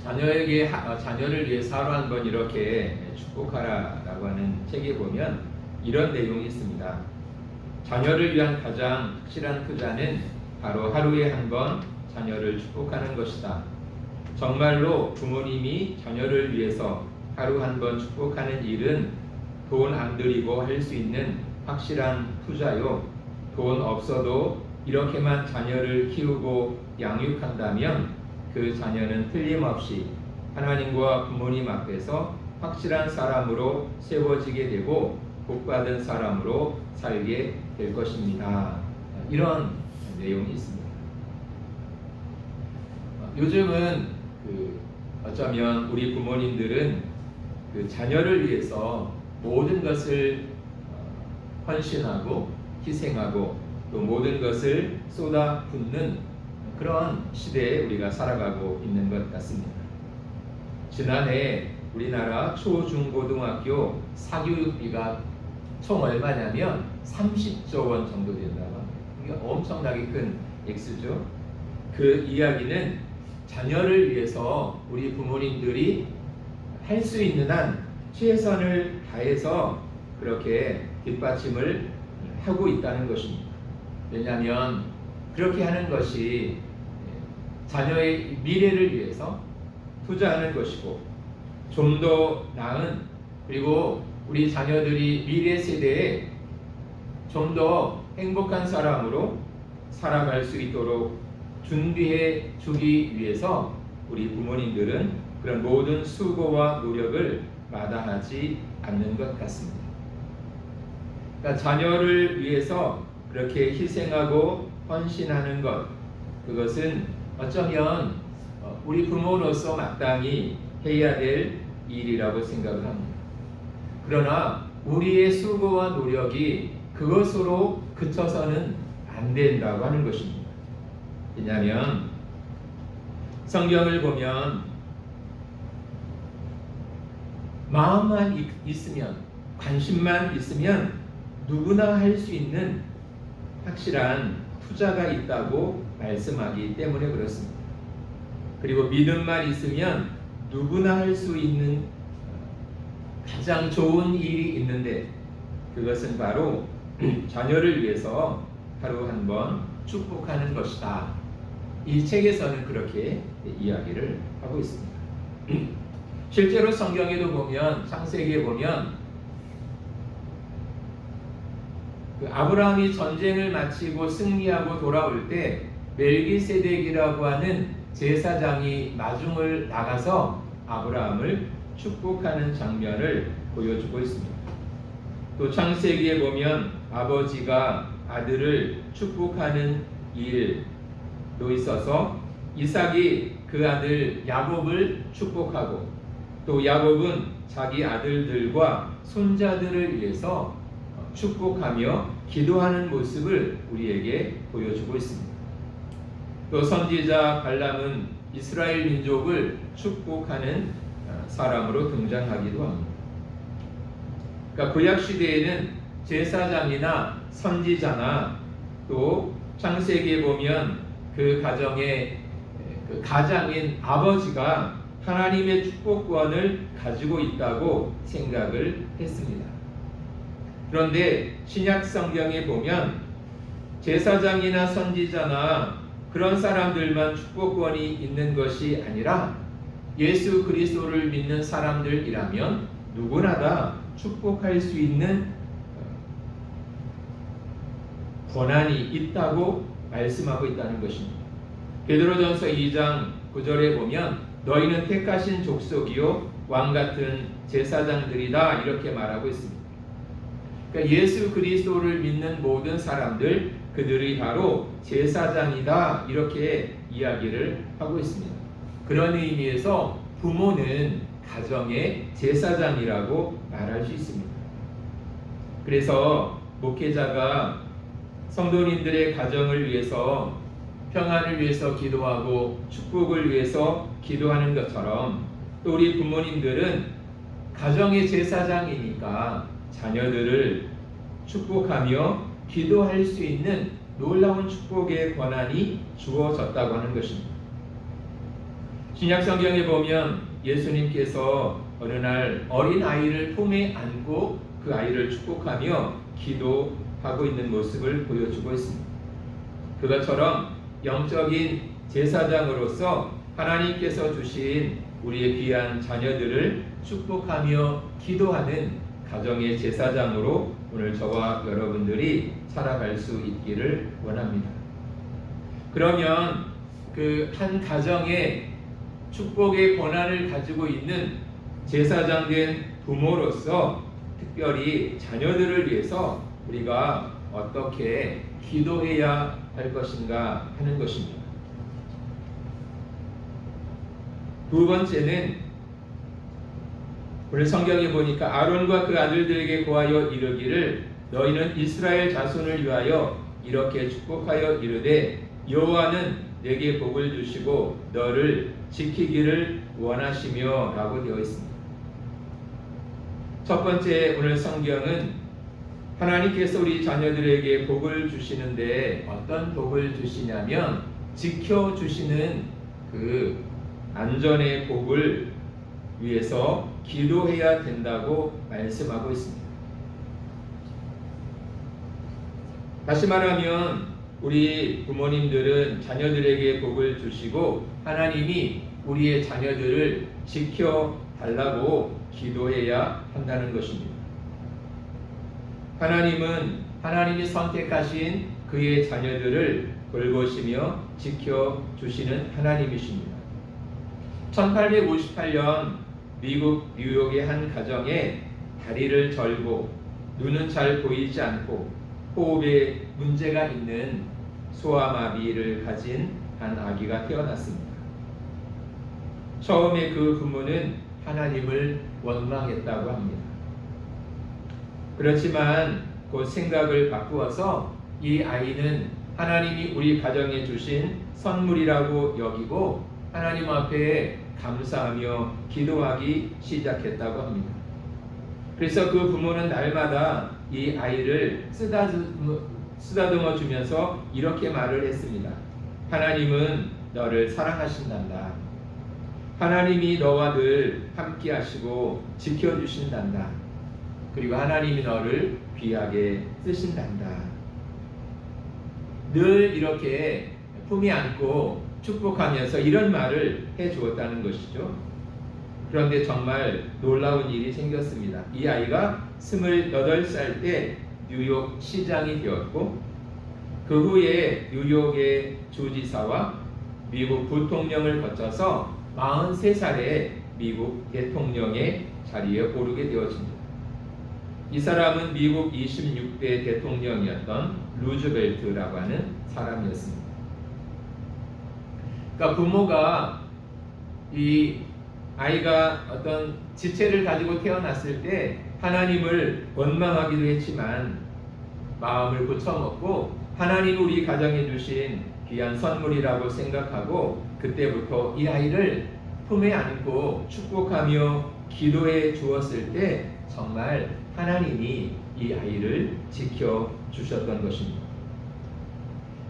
자녀를 위해 하루 한 번 이렇게 축복하라라고 하는 책에 보면 이런 내용이 있습니다. 자녀를 위한 가장 확실한 투자는 바로 하루에 한 번 자녀를 축복하는 것이다. 정말로 부모님이 자녀를 위해서 하루 한 번 축복하는 일은 돈 안 들이고 할 수 있는 확실한 투자요. 돈 없어도 이렇게만 자녀를 키우고 양육한다면 그 자녀는 틀림없이 하나님과 부모님 앞에서 확실한 사람으로 세워지게 되고 복받은 사람으로 살게 될 것입니다. 이런 내용이 있습니다. 요즘은 어쩌면 우리 부모님들은 자녀를 위해서 모든 것을 헌신하고 희생하고 또 모든 것을 쏟아붓는 그런 시대에 우리가 살아가고 있는 것 같습니다. 지난해 우리나라 초중고등학교 사교육비가 총 얼마냐면 30조 원 정도 된다고 합니다. 이게 엄청나게 큰 액수죠. 그 이야기는 자녀를 위해서 우리 부모님들이 할 수 있는 한 최선을 다해서 그렇게 뒷받침을 하고 있다는 것입니다. 왜냐하면 그렇게 하는 것이 자녀의 미래를 위해서 투자하는 것이고 좀 더 나은 그리고 우리 자녀들이 미래 세대에 좀 더 행복한 사람으로 살아갈 수 있도록 준비해 주기 위해서 우리 부모님들은 그런 모든 수고와 노력을 마다하지 않는 것 같습니다. 그러니까 자녀를 위해서 그렇게 희생하고 헌신하는 것, 그것은 어쩌면 우리 부모로서 마땅히 해야 될 일이라고 생각을 합니다. 그러나 우리의 수고와 노력이 그것으로 그쳐서는 안 된다고 하는 것입니다. 왜냐하면 성경을 보면 마음만 있으면, 관심만 있으면 누구나 할 수 있는 확실한 투자가 있다고 말씀하기 때문에 그렇습니다. 그리고 믿음만 있으면 누구나 할 수 있는 가장 좋은 일이 있는데 그것은 바로 자녀를 위해서 하루 한 번 축복하는 것이다. 이 책에서는 그렇게 이야기를 하고 있습니다. 실제로 성경에도 보면 창세기에 보면 아브라함이 전쟁을 마치고 승리하고 돌아올 때 멜기세덱이라고 하는 제사장이 마중을 나가서 아브라함을 축복하는 장면을 보여주고 있습니다. 또 창세기에 보면 아버지가 아들을 축복하는 일도 있어서 이삭이 그 아들 야곱을 축복하고 또 야곱은 자기 아들들과 손자들을 위해서 축복하며 기도하는 모습을 우리에게 보여주고 있습니다. 또 선지자 발람은 이스라엘 민족을 축복하는 사람으로 등장하기도 합니다. 그러니까 구약 시대에는 제사장이나 선지자나 또 창세기에 보면 그 가정의 그 가장인 아버지가 하나님의 축복권을 가지고 있다고 생각을 했습니다. 그런데 신약 성경에 보면 제사장이나 선지자나 그런 사람들만 축복권이 있는 것이 아니라 예수 그리스도를 믿는 사람들이라면 누구나 다 축복할 수 있는 권한이 있다고 말씀하고 있다는 것입니다. 베드로전서 2장 9절에 보면 너희는 택하신 족속이요 왕 같은 제사장들이다 이렇게 말하고 있습니다. 그러니까 예수 그리스도를 믿는 모든 사람들 그들이 바로 제사장이다 이렇게 이야기를 하고 있습니다. 그런 의미에서 부모는 가정의 제사장이라고 말할 수 있습니다. 그래서 목회자가 성도님들의 가정을 위해서 평안을 위해서 기도하고 축복을 위해서 기도하는 것처럼 또 우리 부모님들은 가정의 제사장이니까 자녀들을 축복하며 기도할 수 있는 놀라운 축복의 권한이 주어졌다고 하는 것입니다. 신약 성경에 보면 예수님께서 어느 날 어린 아이를 품에 안고 그 아이를 축복하며 기도하고 있는 모습을 보여주고 있습니다. 그것처럼 영적인 제사장으로서 하나님께서 주신 우리의 귀한 자녀들을 축복하며 기도하는 가정의 제사장으로 오늘 저와 여러분들이 살아갈 수 있기를 원합니다. 그러면 그 한 가정의 축복의 권한을 가지고 있는 제사장 된 부모로서 특별히 자녀들을 위해서 우리가 어떻게 기도해야 할 것인가 하는 것입니다. 두 번째는 오늘 성경에 보니까 아론과 그 아들들에게 고하여 이르기를 너희는 이스라엘 자손을 위하여 이렇게 축복하여 이르되 여호와는 내게 복을 주시고 너를 지키기를 원하시며 라고 되어 있습니다. 첫 번째 오늘 성경은 하나님께서 우리 자녀들에게 복을 주시는데 어떤 복을 주시냐면 지켜주시는 그 안전의 복을 위해서 기도해야 된다고 말씀하고 있습니다. 다시 말하면 우리 부모님들은 자녀들에게 복을 주시고 하나님이 우리의 자녀들을 지켜달라고 기도해야 한다는 것입니다. 하나님은 하나님이 선택하신 그의 자녀들을 돌보시며 지켜주시는 하나님이십니다. 1858년 미국 뉴욕의 한 가정에 다리를 절고 눈은 잘 보이지 않고 호흡에 문제가 있는 소아마비를 가진 한 아기가 태어났습니다. 처음에 그 부모는 하나님을 원망했다고 합니다. 그렇지만 그 생각을 바꾸어서 이 아이는 하나님이 우리 가정에 주신 선물이라고 여기고 하나님 앞에 감사하며 기도하기 시작했다고 합니다. 그래서 그 부모는 날마다 이 아이를 쓰다듬어 주면서 이렇게 말을 했습니다. 하나님은 너를 사랑하신단다. 하나님이 너와 늘 함께 하시고 지켜주신단다. 그리고 하나님이 너를 귀하게 쓰신단다. 늘 이렇게 품에 안고 축복하면서 이런 말을 해주었다는 것이죠. 그런데 정말 놀라운 일이 생겼습니다. 이 아이가 28살 때 뉴욕 시장이 되었고 그 후에 뉴욕의 주지사와 미국 부통령을 거쳐서 43살에 미국 대통령의 자리에 오르게 되어집니다. 이 사람은 미국 26대 대통령이었던 루즈벨트라고 하는 사람이었습니다. 그러니까 부모가 이 아이가 어떤 지체를 가지고 태어났을 때 하나님을 원망하기도 했지만 마음을 고쳐먹고 하나님 우리 가정에 주신 귀한 선물이라고 생각하고 그때부터 이 아이를 품에 안고 축복하며 기도해 주었을 때 정말 하나님이 이 아이를 지켜주셨던 것입니다.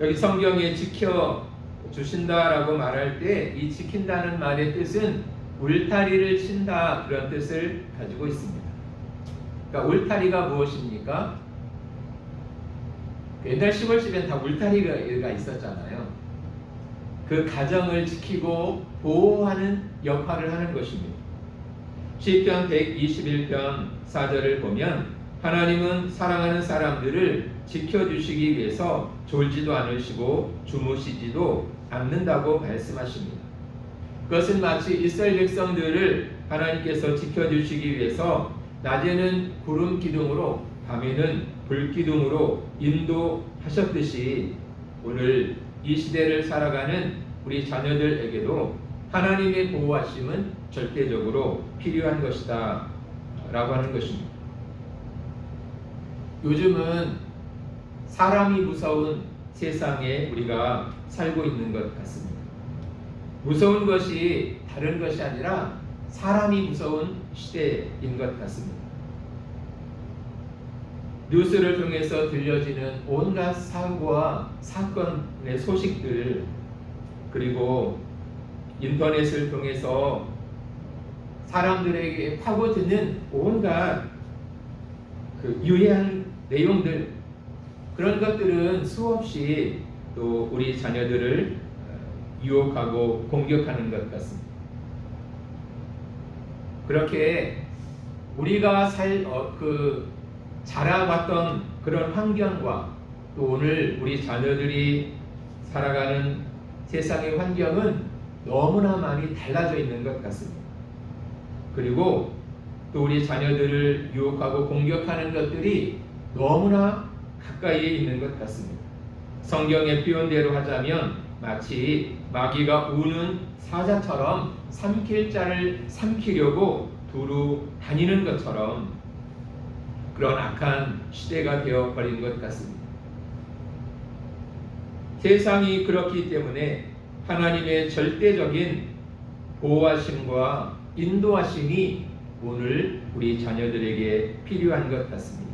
여기 성경에 지켜주신다라고 말할 때 이 지킨다는 말의 뜻은 울타리를 친다 그런 뜻을 가지고 있습니다. 그러니까 울타리가 무엇입니까? 옛날 시골집엔 다 울타리가 있었잖아요. 그 가정을 지키고 보호하는 역할을 하는 것입니다. 시편 121편 4절을 보면 하나님은 사랑하는 사람들을 지켜주시기 위해서 졸지도 않으시고 주무시지도 않는다고 말씀하십니다. 그것은 마치 이스라엘 백성들을 하나님께서 지켜주시기 위해서 낮에는 구름 기둥으로 밤에는 불 기둥으로 인도하셨듯이 오늘 이 시대를 살아가는 우리 자녀들에게도 하나님의 보호하심은 절대적으로 필요한 것이다 라고 하는 것입니다. 요즘은 사람이 무서운 세상에 우리가 살고 있는 것 같습니다. 무서운 것이 다른 것이 아니라 사람이 무서운 시대인 것 같습니다. 뉴스를 통해서 들려지는 온갖 사고와 사건의 소식들 그리고 인터넷을 통해서 사람들에게 파고드는 온갖 그 유해한 내용들, 그런 것들은 수없이 또 우리 자녀들을 유혹하고 공격하는 것 같습니다. 그렇게 우리가 자라왔던 그런 환경과 또 오늘 우리 자녀들이 살아가는 세상의 환경은 너무나 많이 달라져 있는 것 같습니다. 그리고 또 우리 자녀들을 유혹하고 공격하는 것들이 너무나 가까이에 있는 것 같습니다. 성경의 표현대로 하자면 마치 마귀가 우는 사자처럼 삼킬 자를 삼키려고 두루 다니는 것처럼 그런 악한 시대가 되어버린 것 같습니다. 세상이 그렇기 때문에 하나님의 절대적인 보호하심과 인도하심이 오늘 우리 자녀들에게 필요한 것 같습니다.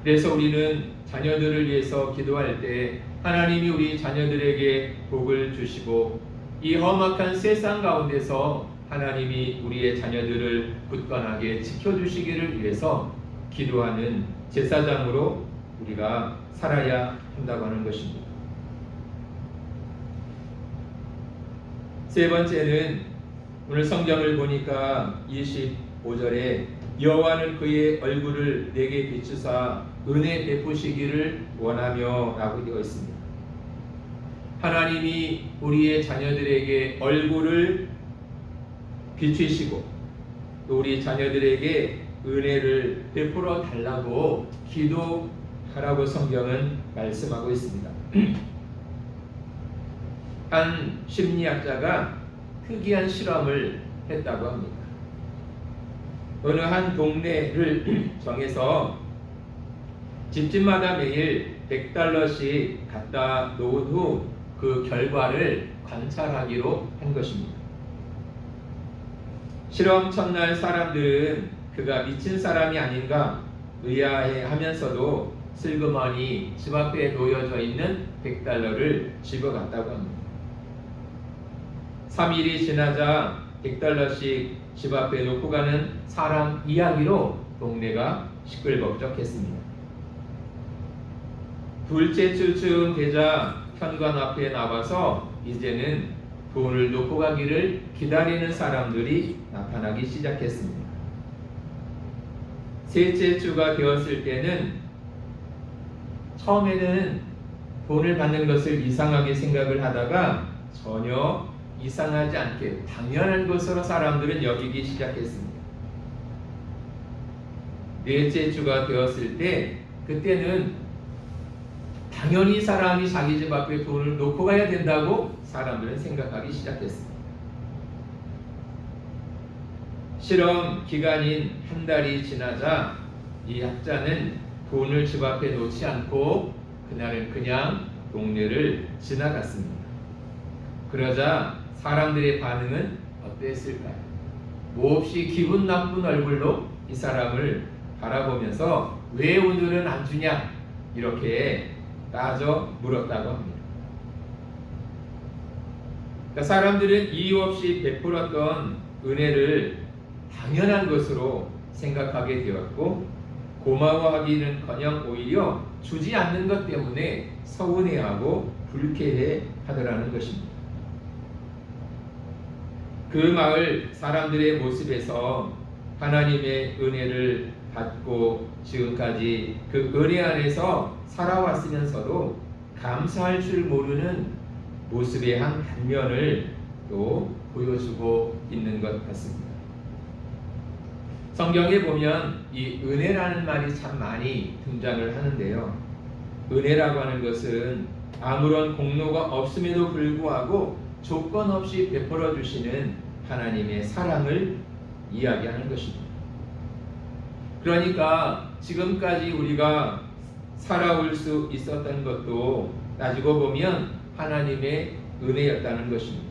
그래서 우리는 자녀들을 위해서 기도할 때 하나님이 우리 자녀들에게 복을 주시고 이 험악한 세상 가운데서 하나님이 우리의 자녀들을 굳건하게 지켜주시기를 위해서 기도하는 제사장으로 우리가 살아야 한다고 하는 것입니다. 세 번째는 오늘 성경을 보니까 25절에 여호와는 그의 얼굴을 내게 비추사 은혜 베푸시기를 원하며 라고 되어 있습니다. 하나님이 우리의 자녀들에게 얼굴을 비추시고 또 우리 자녀들에게 은혜를 베풀어 달라고 기도하라고 성경은 말씀하고 있습니다. 한 심리학자가 특이한 실험을 했다고 합니다. 어느 한 동네를 정해서 집집마다 매일 $100씩 갖다 놓은 후 그 결과를 관찰하기로 한 것입니다. 실험 첫날 사람들은 그가 미친 사람이 아닌가 의아해하면서도 슬그머니 집 앞에 놓여져 있는 $100를 집어갔다고 합니다. 3일이 지나자 $100씩 집 앞에 놓고 가는 사람 이야기로 동네가 시끌벅적했습니다. 둘째 주쯤 되자 현관 앞에 나와서 이제는 돈을 놓고 가기를 기다리는 사람들이 나타나기 시작했습니다. 셋째 주가 되었을 때는 처음에는 돈을 받는 것을 이상하게 생각을 하다가 전혀 이상하지 않게 당연한 것으로 사람들은 여기기 시작했습니다. 넷째 주가 되었을 때 그때는 당연히 사람이 자기 집 앞에 돈을 놓고 가야 된다고 사람들은 생각하기 시작했습니다. 실험 기간인 한 달이 지나자 이 학자는 돈을 집 앞에 놓지 않고 그날은 그냥 동네를 지나갔습니다. 그러자 사람들의 반응은 어땠을까요? 몹시 기분 나쁜 얼굴로 이 사람을 바라보면서 왜 오늘은 안 주냐 이렇게 따져 물었다고 합니다. 그러니까 사람들은 이유 없이 베풀었던 은혜를 당연한 것으로 생각하게 되었고 고마워하기는커녕 오히려 주지 않는 것 때문에 서운해하고 불쾌해하더라는 것입니다. 그 마을 사람들의 모습에서 하나님의 은혜를 받고 지금까지 그 은혜 안에서 살아왔으면서도 감사할 줄 모르는 모습의 한 단면을 또 보여주고 있는 것 같습니다. 성경에 보면 이 은혜라는 말이 참 많이 등장을 하는데요. 은혜라고 하는 것은 아무런 공로가 없음에도 불구하고 조건 없이 베풀어 주시는 하나님의 사랑을 이야기하는 것입니다. 그러니까 지금까지 우리가 살아올 수 있었던 것도 따지고 보면 하나님의 은혜였다는 것입니다.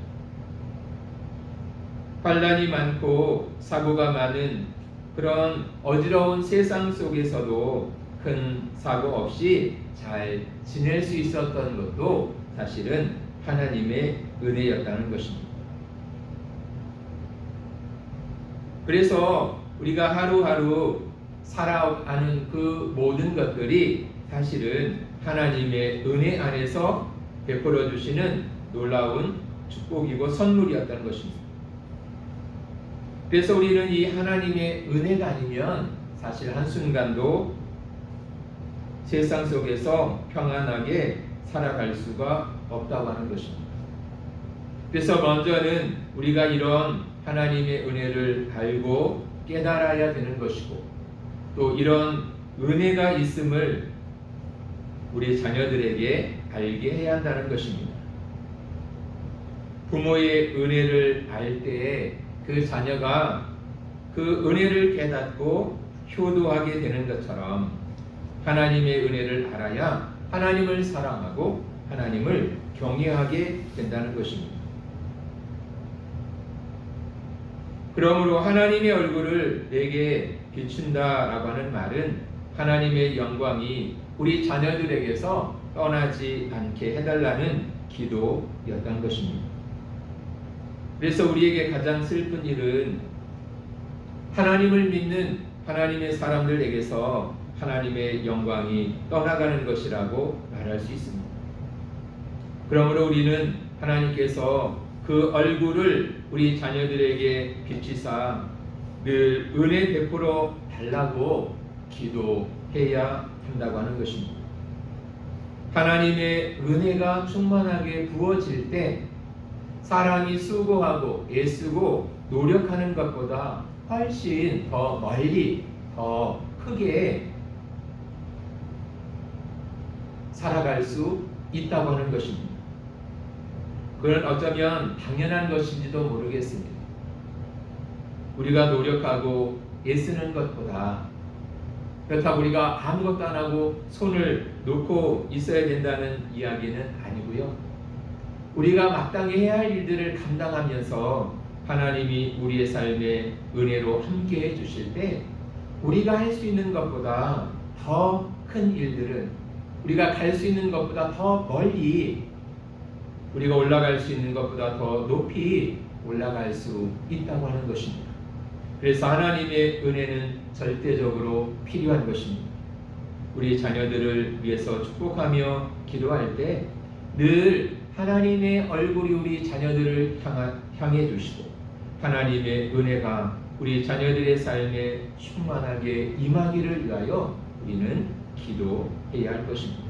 환난이 많고 사고가 많은 그런 어지러운 세상 속에서도 큰 사고 없이 잘 지낼 수 있었던 것도 사실은 하나님의 은혜였다는 것입니다. 그래서 우리가 하루하루 살아가는 그 모든 것들이 사실은 하나님의 은혜 안에서 베풀어 주시는 놀라운 축복이고 선물이었다는 것입니다. 그래서 우리는 이 하나님의 은혜가 아니면 사실 한순간도 세상 속에서 평안하게 살아갈 수가 없다고 하는 것입니다. 그래서 먼저는 우리가 이런 하나님의 은혜를 알고 깨달아야 되는 것이고, 또 이런 은혜가 있음을 우리 자녀들에게 알게 해야 한다는 것입니다. 부모의 은혜를 알 때에 그 자녀가 그 은혜를 깨닫고 효도하게 되는 것처럼 하나님의 은혜를 알아야 하나님을 사랑하고 하나님을 경외하게 된다는 것입니다. 그러므로 하나님의 얼굴을 내게 비춘다라고 하는 말은 하나님의 영광이 우리 자녀들에게서 떠나지 않게 해달라는 기도였던 것입니다. 그래서 우리에게 가장 슬픈 일은 하나님을 믿는 하나님의 사람들에게서 하나님의 영광이 떠나가는 것이라고 말할 수 있습니다. 그러므로 우리는 하나님께서 그 얼굴을 우리 자녀들에게 비치사 늘 은혜 베풀어 달라고 기도해야 한다고 하는 것입니다. 하나님의 은혜가 충만하게 부어질 때 사람이 수고하고 애쓰고 노력하는 것보다 훨씬 더 멀리 더 크게 살아갈 수 있다고 하는 것입니다. 그건 어쩌면 당연한 것인지도 모르겠습니다. 우리가 노력하고 애쓰는 것보다, 그렇다고 우리가 아무것도 안 하고 손을 놓고 있어야 된다는 이야기는 아니고요. 우리가 마땅히 해야 할 일들을 감당하면서 하나님이 우리의 삶에 은혜로 함께 해주실 때 우리가 할 수 있는 것보다 더 큰 일들은, 우리가 갈 수 있는 것보다 더 멀리, 우리가 올라갈 수 있는 것보다 더 높이 올라갈 수 있다고 하는 것입니다. 그래서 하나님의 은혜는 절대적으로 필요한 것입니다. 우리 자녀들을 위해서 축복하며 기도할 때 늘 하나님의 얼굴이 우리 자녀들을 향해 주시고 하나님의 은혜가 우리 자녀들의 삶에 충만하게 임하기를 위하여 우리는 기도해야 할 것입니다.